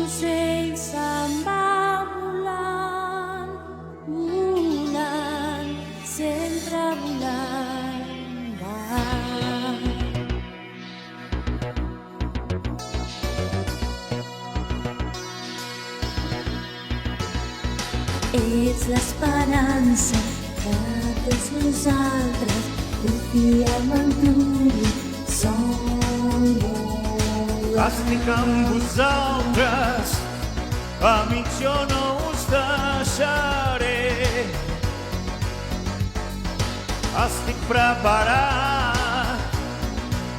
ocell se'n va volant, volant, sempre volant va. Ets l'esperança de tots nosaltres, confiem en tu, som volant. Estic amb vosaltres, amics, jo no us deixaré. Estic preparat,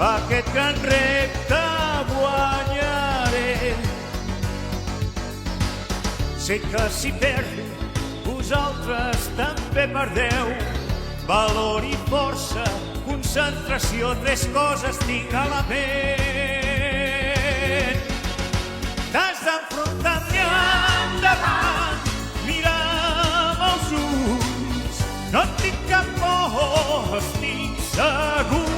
aquest gran repte guanyaré. Sé que si perdo, vosaltres també perdeu. Valor i força, concentració, tres coses tinc a la ment. T'has d'enfrontar-t'hi endavant, mira'm als ulls. No et tinc cap por, estic segur.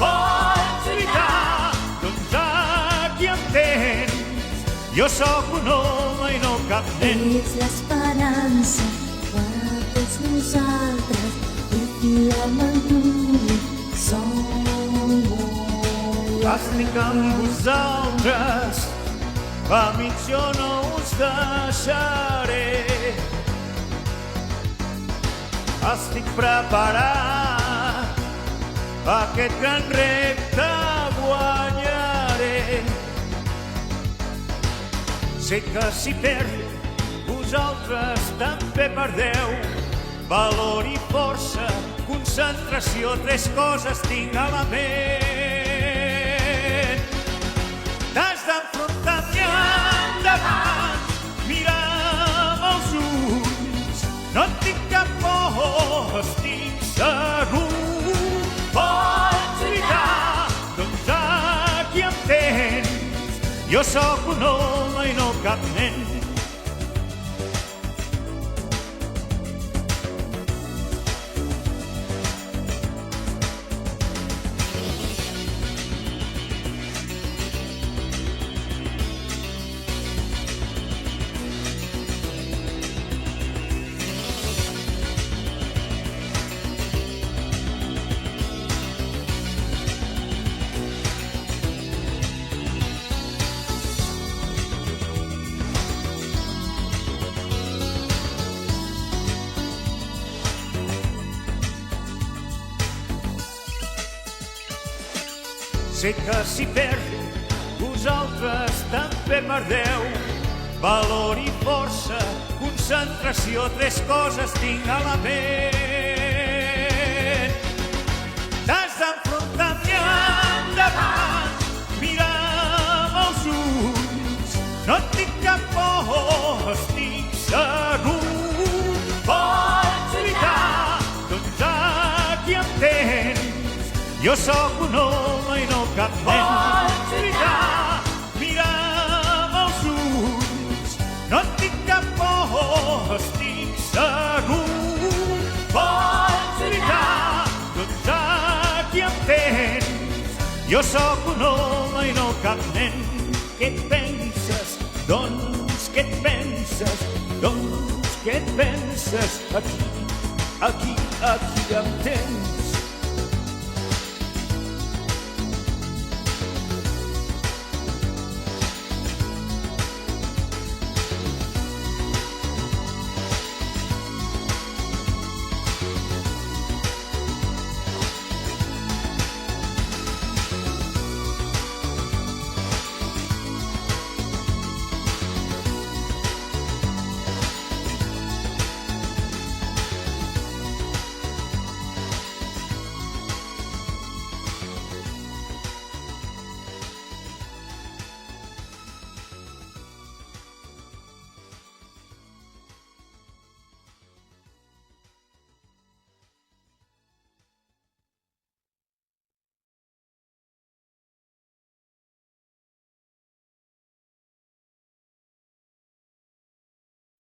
Pots lluitar, doncs aquí em tens. Jo sóc un home i no cap nen. Ets l'esperança de tots nosaltres, confiem en tu, som volant. Estic amb vosaltres, amics, jo no us deixaré. Estic preparat, aquest gran repte guanyaré. Sé que si perdo, vosaltres també perdeu. Valor i força, concentració, tres coses tinc a la ment. T'has d'enfrontar-t'hi endavant, mira'm als ulls. No et tinc cap por, estic segur. Pots lluitar, doncs aquí em tens. Jo sóc un home i no cap nen. Sé que si perdo, vosaltres també perdeu. Valor i força, concentració, tres coses tinc a la ment. T'has d'enfrontar-t'hi endavant, mira'm als ulls. No et tinc cap por, estic segur. Pots lluitar, doncs aquí em tens. Jo sóc un home i no cap nen. Pots lluitar, mira'm als ulls. No et tinc cap por, estic segur. Pots lluitar, doncs aquí em tens. Jo sóc un home i no cap nen. Què et penses? Doncs què et penses? Doncs què et penses? Aquí em tens.